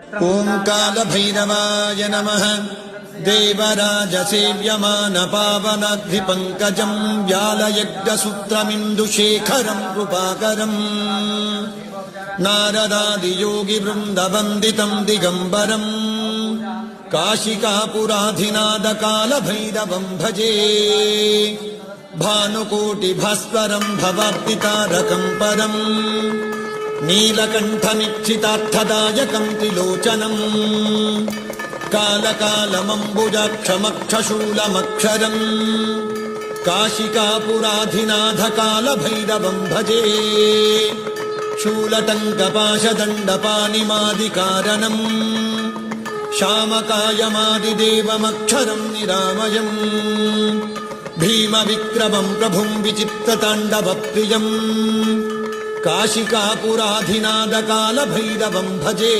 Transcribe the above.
ॐ कालभैरवाय नमः। देवराजसेव्यमानपावनाद्रिपङ्कजम् व्यालयज्ञसूत्रमिन्दुशेखरम् कृपाकरम् नारदादियोगिवृन्दवन्दितम् दिगम्बरम् काशिकापुराधिनाथकालभैरवम् भजे। भानुकोटिभास्वरम् भवाब्दितारकम् परम् नीलकण्ठमीक्षितार्थदायकम् त्रिलोचनम् कालकालमम्बुजाक्षमक्षशूलमक्षरम् काशिकापुराधिनाथकालभैरवम् भजे। शूलटङ्कपाशदण्डपाणिमादिकारणम् श्यामकायमादिदेवमक्षरम् निरामयम् भीमविक्रमम् प्रभुम् विचित्रताण्डवप्रियम् काशिकापुराधिनाथकालभैरवम् भजे।